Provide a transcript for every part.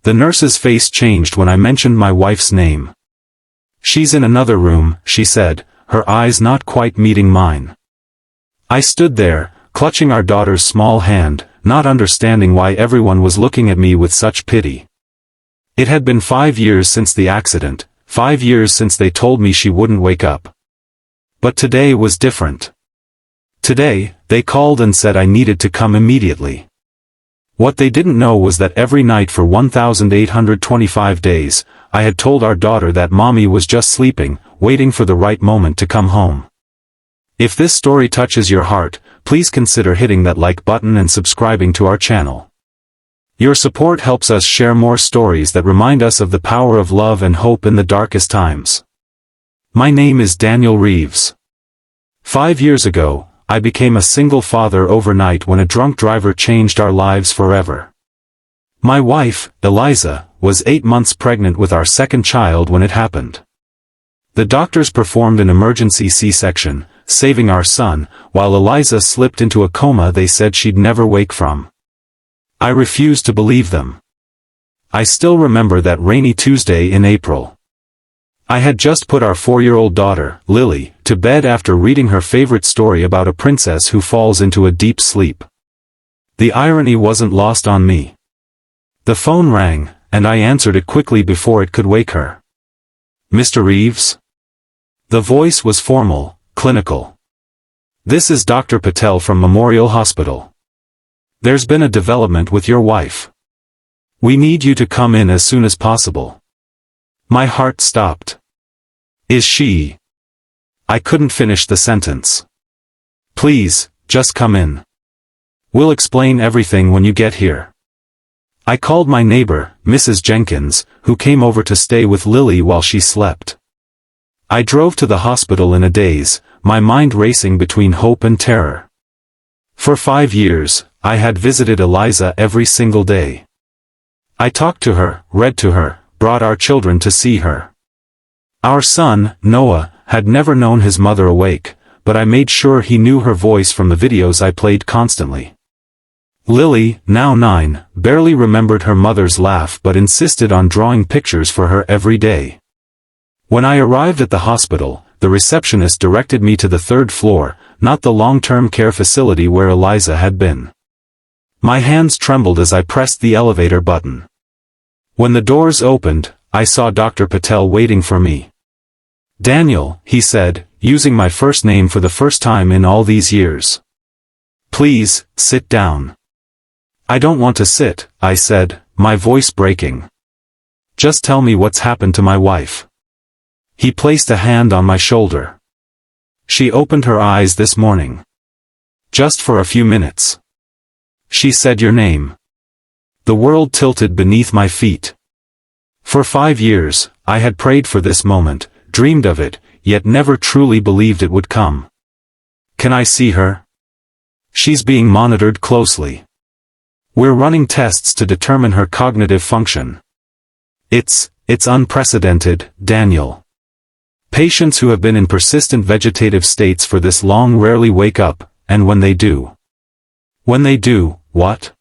The nurse's face changed when I mentioned my wife's name. "She's in another room," she said, her eyes not quite meeting mine. I stood there, clutching our daughter's small hand, not understanding why everyone was looking at me with such pity. It had been 5 years since the accident, 5 years since they told me she wouldn't wake up. But today was different. Today, they called and said I needed to come immediately. What they didn't know was that every night for 1,825 days, I had told our daughter that mommy was just sleeping, waiting for the right moment to come home. If this story touches your heart, please consider hitting that like button and subscribing to our channel. Your support helps us share more stories that remind us of the power of love and hope in the darkest times. My name is Daniel Reeves. 5 years ago, I became a single father overnight when a drunk driver changed our lives forever. My wife, Eliza, was 8 months pregnant with our second child when it happened. The doctors performed an emergency C-section, saving our son, while Eliza slipped into a coma they said she'd never wake from. I refused to believe them. I still remember that rainy Tuesday in April. I had just put our 4-year-old daughter, Lily, to bed after reading her favorite story about a princess who falls into a deep sleep. The irony wasn't lost on me. The phone rang, and I answered it quickly before it could wake her. "Mr. Reeves?" The voice was formal, clinical. "This is Dr. Patel from Memorial Hospital. There's been a development with your wife. We need you to come in as soon as possible." My heart stopped. "Is she?" I couldn't finish the sentence. "Please, just come in. We'll explain everything when you get here." I called my neighbor, Mrs. Jenkins, who came over to stay with Lily while she slept. I drove to the hospital in a daze, my mind racing between hope and terror. For 5 years, I had visited Eliza every single day. I talked to her, read to her, brought our children to see her. Our son, Noah, had never known his mother awake, but I made sure he knew her voice from the videos I played constantly. Lily, now 9, barely remembered her mother's laugh but insisted on drawing pictures for her every day. When I arrived at the hospital, the receptionist directed me to the 3rd floor, not the long-term care facility where Eliza had been. My hands trembled as I pressed the elevator button. When the doors opened, I saw Dr. Patel waiting for me. "Daniel," he said, using my first name for the first time in all these years. "Please, sit down." "I don't want to sit," I said, my voice breaking. "Just tell me what's happened to my wife." He placed a hand on my shoulder. "She opened her eyes this morning. Just for a few minutes. She said your name." The world tilted beneath my feet. For 5 years, I had prayed for this moment, dreamed of it, yet never truly believed it would come. "Can I see her?" "She's being monitored closely. We're running tests to determine her cognitive function. It's unprecedented, Daniel. Patients who have been in persistent vegetative states for this long rarely wake up, and when they do." "When they do, what?"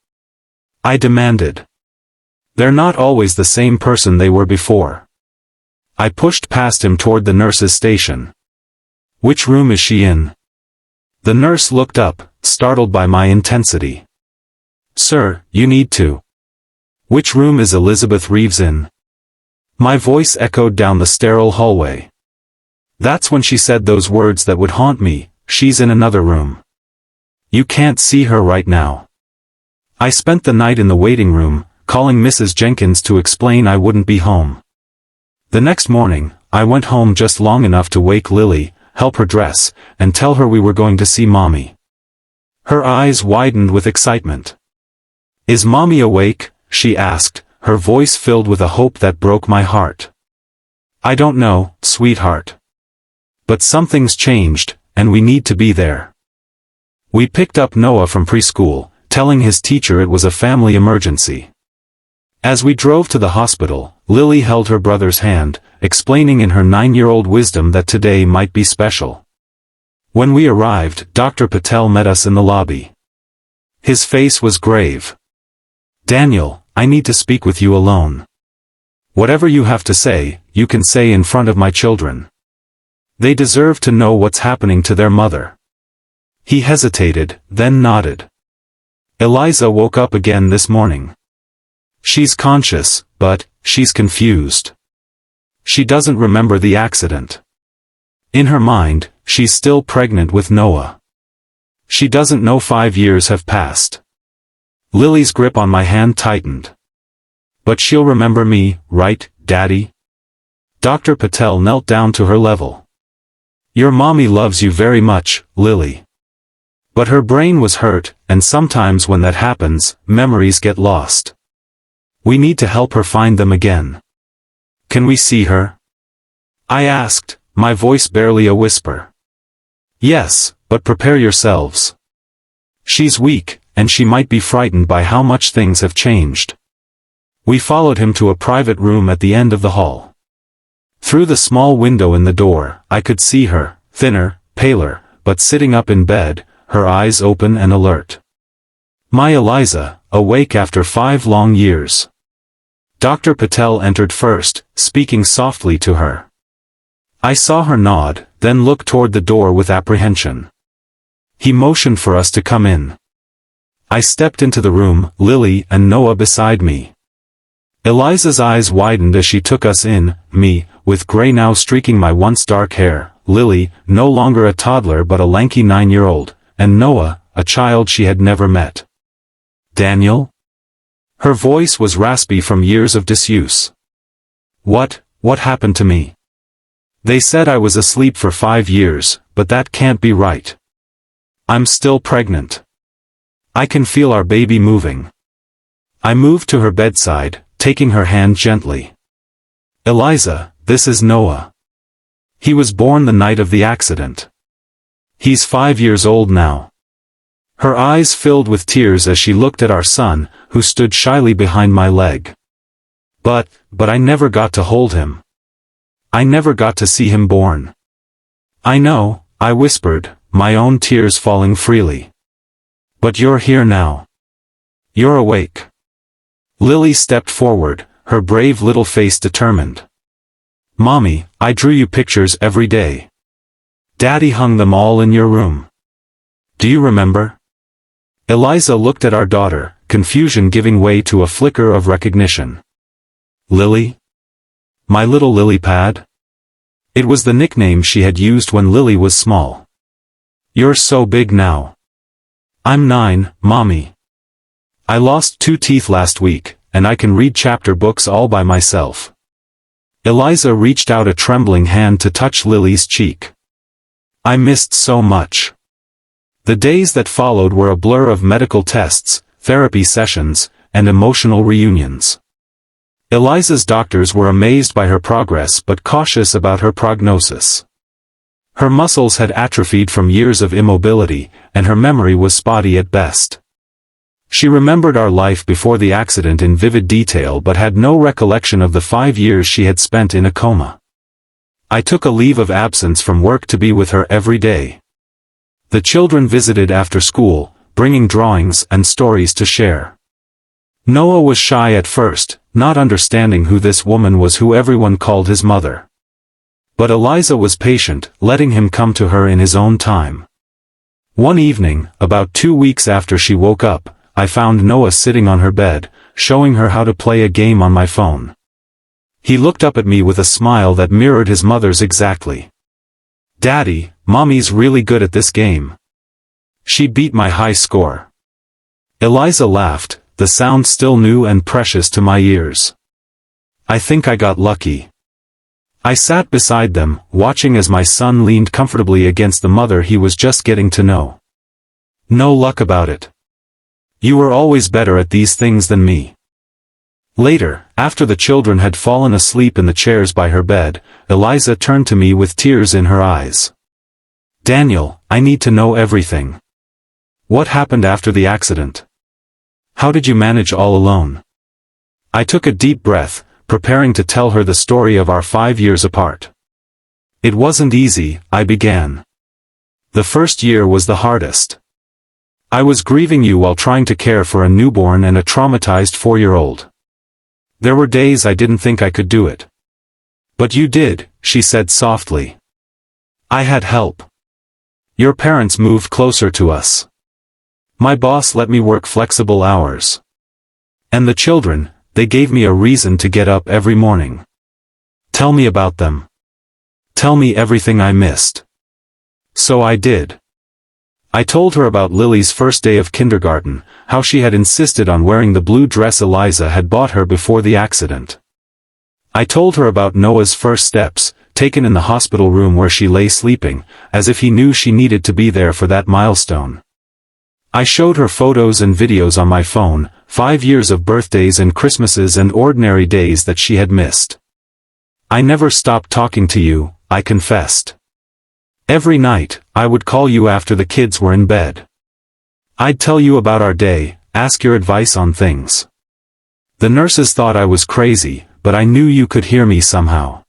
I demanded. "They're not always the same person they were before." I pushed past him toward the nurse's station. "Which room is she in?" The nurse looked up, startled by my intensity. "Sir, you need to." "Which room is Elizabeth Reeves in?" My voice echoed down the sterile hallway. That's when she said those words that would haunt me, "She's in another room. You can't see her right now." I spent the night in the waiting room, calling Mrs. Jenkins to explain I wouldn't be home. The next morning, I went home just long enough to wake Lily, help her dress, and tell her we were going to see Mommy. Her eyes widened with excitement. "Is Mommy awake?" she asked, her voice filled with a hope that broke my heart. "I don't know, sweetheart. But something's changed, and we need to be there." We picked up Noah from preschool, telling his teacher it was a family emergency. As we drove to the hospital, Lily held her brother's hand, explaining in her 9-year-old wisdom that today might be special. When we arrived, Dr. Patel met us in the lobby. His face was grave. "Daniel, I need to speak with you alone. Whatever you have to say, you can say in front of my children. They deserve to know what's happening to their mother." He hesitated, then nodded. "Eliza woke up again this morning. She's conscious, but she's confused. She doesn't remember the accident. In her mind, she's still pregnant with Noah. She doesn't know 5 years have passed." Lily's grip on my hand tightened. "But she'll remember me, right, Daddy?" Dr. Patel knelt down to her level. "Your mommy loves you very much, Lily. But her brain was hurt, and sometimes when that happens, memories get lost. We need to help her find them again. Can we see her?" I asked, my voice barely a whisper. "Yes, but prepare yourselves. She's weak, and she might be frightened by how much things have changed." We followed him to a private room at the end of the hall. Through the small window in the door, I could see her, thinner, paler, but sitting up in bed, her eyes open and alert. My Eliza, awake after 5 long years. Dr. Patel entered first, speaking softly to her. I saw her nod, then look toward the door with apprehension. He motioned for us to come in. I stepped into the room, Lily and Noah beside me. Eliza's eyes widened as she took us in, me, with gray now streaking my once dark hair, Lily, no longer a toddler but a lanky 9-year-old, and Noah, a child she had never met. "Daniel?" Her voice was raspy from years of disuse. What happened to me? They said I was asleep for 5 years, but that can't be right. I'm still pregnant. I can feel our baby moving." I moved to her bedside, taking her hand gently. "Eliza, this is Noah. He was born the night of the accident. He's 5 years old now." Her eyes filled with tears as she looked at our son, who stood shyly behind my leg. But I never got to hold him. I never got to see him born." "I know," I whispered, my own tears falling freely. "But you're here now. You're awake." Lily stepped forward, her brave little face determined. "Mommy, I drew you pictures every day. Daddy hung them all in your room. Do you remember?" Eliza looked at our daughter, confusion giving way to a flicker of recognition. "Lily? My little lily pad?" It was the nickname she had used when Lily was small. "You're so big now." "I'm 9, Mommy. I lost 2 teeth last week, and I can read chapter books all by myself." Eliza reached out a trembling hand to touch Lily's cheek. I missed so much. The days that followed were a blur of medical tests, therapy sessions, and emotional reunions. Eliza's doctors were amazed by her progress but cautious about her prognosis. Her muscles had atrophied from years of immobility, and her memory was spotty at best. She remembered our life before the accident in vivid detail but had no recollection of the 5 years she had spent in a coma. I took a leave of absence from work to be with her every day. The children visited after school, bringing drawings and stories to share. Noah was shy at first, not understanding who this woman was who everyone called his mother. But Eliza was patient, letting him come to her in his own time. One evening, about 2 weeks after she woke up, I found Noah sitting on her bed, showing her how to play a game on my phone. He looked up at me with a smile that mirrored his mother's exactly. "Daddy, Mommy's really good at this game. She beat my high score." Eliza laughed, the sound still new and precious to my ears. "I think I got lucky." I sat beside them, watching as my son leaned comfortably against the mother he was just getting to know. "No luck about it. You were always better at these things than me." Later, after the children had fallen asleep in the chairs by her bed, Eliza turned to me with tears in her eyes. "Daniel, I need to know everything. What happened after the accident? How did you manage all alone?" I took a deep breath, preparing to tell her the story of our 5 years apart. "It wasn't easy," I began. "The first year was the hardest. I was grieving you while trying to care for a newborn and a traumatized 4-year-old. There were days I didn't think I could do it. But you did, she said softly. I had help. Your parents moved closer to us. My boss let me work flexible hours. And the children, they gave me a reason to get up every morning. Tell me about them. Tell me everything I missed. So I did. I told her about Lily's first day of kindergarten, how she had insisted on wearing the blue dress Eliza had bought her before the accident. I told her about Noah's first steps, taken in the hospital room where she lay sleeping, as if he knew she needed to be there for that milestone. I showed her photos and videos on my phone, 5 years of birthdays and Christmases and ordinary days that she had missed. I never stopped talking to you, I confessed. Every night, I would call you after the kids were in bed. I'd tell you about our day, ask your advice on things. The nurses thought I was crazy, but I knew you could hear me somehow.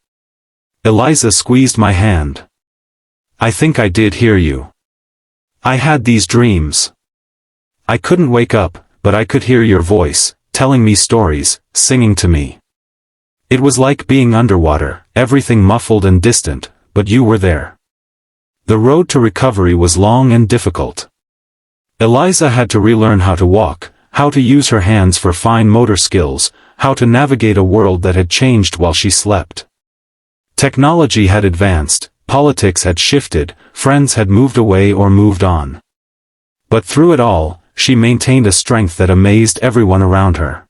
Eliza squeezed my hand. I think I did hear you. I had these dreams. I couldn't wake up, but I could hear your voice, telling me stories, singing to me. It was like being underwater, everything muffled and distant, but you were there. The road to recovery was long and difficult. Eliza had to relearn how to walk, how to use her hands for fine motor skills, how to navigate a world that had changed while she slept. Technology had advanced, politics had shifted, friends had moved away or moved on. But through it all, she maintained a strength that amazed everyone around her.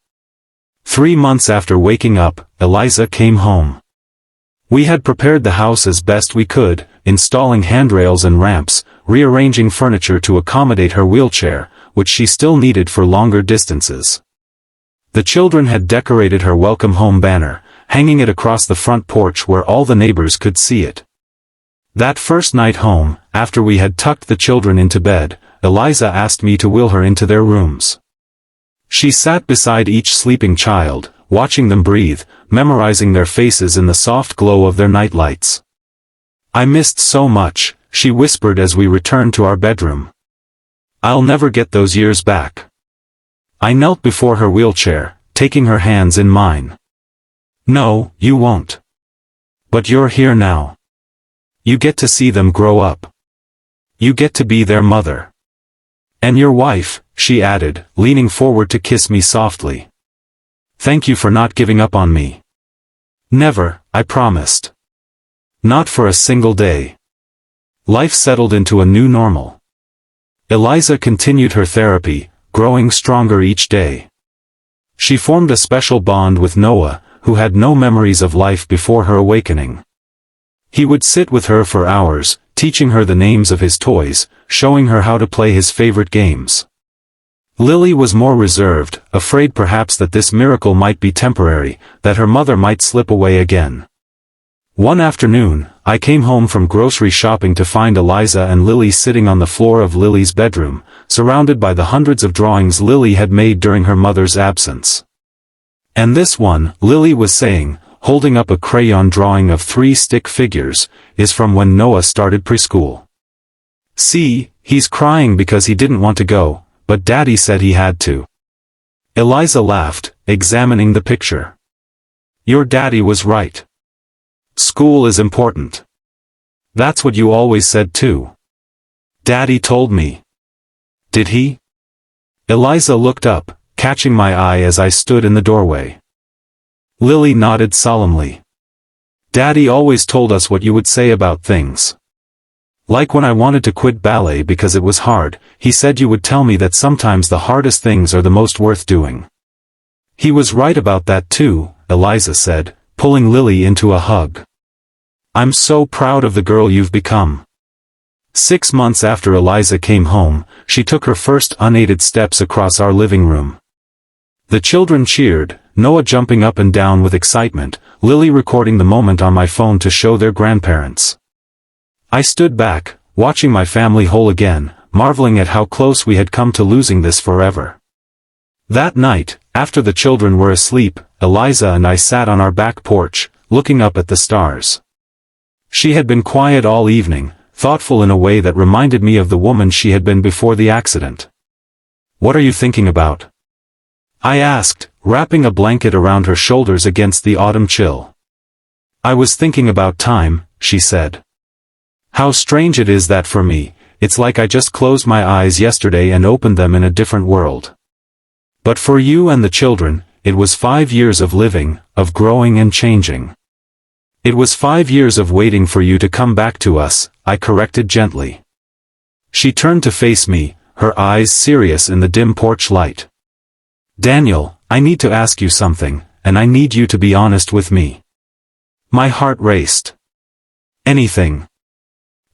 3 months after waking up, Eliza came home. We had prepared the house as best we could, installing handrails and ramps, rearranging furniture to accommodate her wheelchair, which she still needed for longer distances. The children had decorated her welcome home banner, hanging it across the front porch where all the neighbors could see it. That first night home, after we had tucked the children into bed, Eliza asked me to wheel her into their rooms. She sat beside each sleeping child, watching them breathe, memorizing their faces in the soft glow of their nightlights. I missed so much, she whispered as we returned to our bedroom. I'll never get those years back. I knelt before her wheelchair, taking her hands in mine. No, you won't. But you're here now. You get to see them grow up. You get to be their mother. And your wife, she added, leaning forward to kiss me softly. Thank you for not giving up on me. Never, I promised. Not for a single day. Life settled into a new normal. Eliza continued her therapy, growing stronger each day. She formed a special bond with Noah, who had no memories of life before her awakening. He would sit with her for hours, teaching her the names of his toys, showing her how to play his favorite games. Lily was more reserved, afraid perhaps that this miracle might be temporary, that her mother might slip away again. One afternoon, I came home from grocery shopping to find Eliza and Lily sitting on the floor of Lily's bedroom, surrounded by the hundreds of drawings Lily had made during her mother's absence. And this one, Lily was saying, holding up a crayon drawing of 3 stick figures, is from when Noah started preschool. See, he's crying because he didn't want to go, but Daddy said he had to. Eliza laughed, examining the picture. Your daddy was right. School is important. That's what you always said too. Daddy told me. Did he? Eliza looked up, catching my eye as I stood in the doorway. Lily nodded solemnly. Daddy always told us what you would say about things. Like when I wanted to quit ballet because it was hard, he said you would tell me that sometimes the hardest things are the most worth doing. He was right about that too, Eliza said, pulling Lily into a hug. I'm so proud of the girl you've become. 6 months after Eliza came home, she took her first unaided steps across our living room. The children cheered, Noah jumping up and down with excitement, Lily recording the moment on my phone to show their grandparents. I stood back, watching my family whole again, marveling at how close we had come to losing this forever. That night, after the children were asleep, Eliza and I sat on our back porch, looking up at the stars. She had been quiet all evening, thoughtful in a way that reminded me of the woman she had been before the accident. What are you thinking about? I asked, wrapping a blanket around her shoulders against the autumn chill. I was thinking about time, she said. How strange it is that for me, it's like I just closed my eyes yesterday and opened them in a different world. But for you and the children, it was 5 years of living, of growing and changing. It was 5 years of waiting for you to come back to us, I corrected gently. She turned to face me, her eyes serious in the dim porch light. Daniel, I need to ask you something, and I need you to be honest with me. My heart raced. Anything.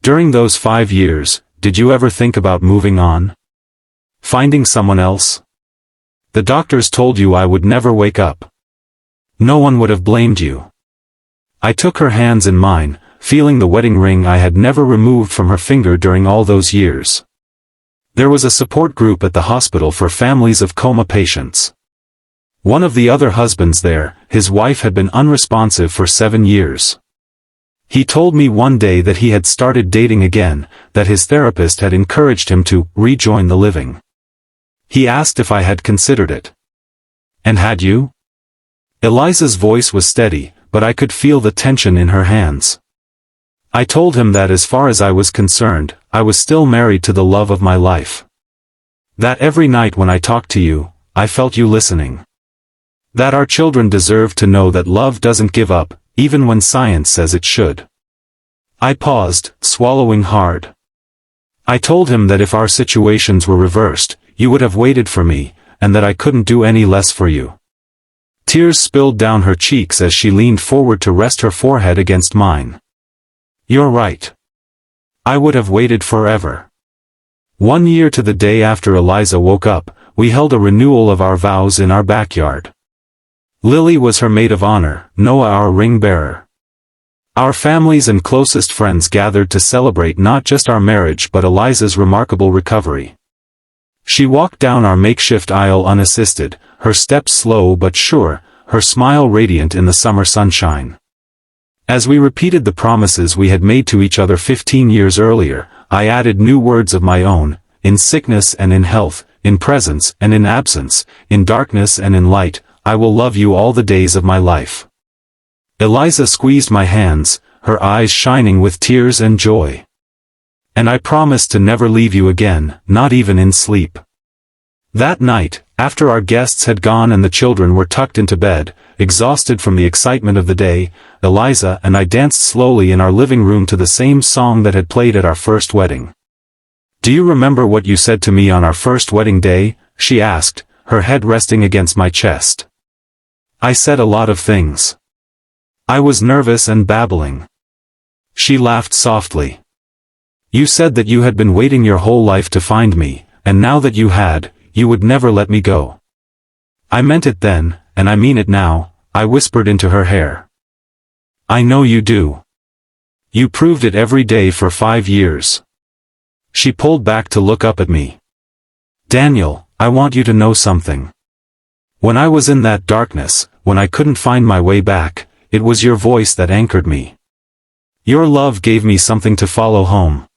During those 5 years, did you ever think about moving on? Finding someone else? The doctors told you I would never wake up. No one would have blamed you. I took her hands in mine, feeling the wedding ring I had never removed from her finger during all those years. There was a support group at the hospital for families of coma patients. One of the other husbands there, his wife had been unresponsive for 7 years. He told me one day that he had started dating again, that his therapist had encouraged him to rejoin the living. He asked if I had considered it. And had you? Eliza's voice was steady, but I could feel the tension in her hands. I told him that as far as I was concerned, I was still married to the love of my life. That every night when I talked to you, I felt you listening. That our children deserve to know that love doesn't give up, even when science says it should. I paused, swallowing hard. I told him that if our situations were reversed, you would have waited for me, and that I couldn't do any less for you. Tears spilled down her cheeks as she leaned forward to rest her forehead against mine. You're right. I would have waited forever. 1 year to the day after Eliza woke up, we held a renewal of our vows in our backyard. Lily was her maid of honor, Noah our ring bearer. Our families and closest friends gathered to celebrate not just our marriage but Eliza's remarkable recovery. She walked down our makeshift aisle unassisted, her steps slow but sure, her smile radiant in the summer sunshine. As we repeated the promises we had made to each other 15 years earlier, I added new words of my own, in sickness and in health, in presence and in absence, in darkness and in light, I will love you all the days of my life. Eliza squeezed my hands, her eyes shining with tears and joy. And I promised to never leave you again, not even in sleep. That night, after our guests had gone and the children were tucked into bed, exhausted from the excitement of the day, Eliza and I danced slowly in our living room to the same song that had played at our first wedding. Do you remember what you said to me on our first wedding day? She asked, her head resting against my chest. I said a lot of things. I was nervous and babbling. She laughed softly. You said that you had been waiting your whole life to find me, and now that you had, you would never let me go. I meant it then, and I mean it now, I whispered into her hair. I know you do. You proved it every day for 5 years. She pulled back to look up at me. Daniel, I want you to know something. When I was in that darkness, when I couldn't find my way back, it was your voice that anchored me. Your love gave me something to follow home.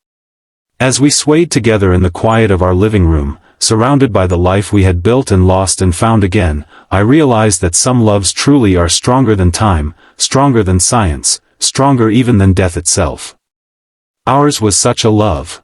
As we swayed together in the quiet of our living room, surrounded by the life we had built and lost and found again, I realized that some loves truly are stronger than time, stronger than science, stronger even than death itself. Ours was such a love.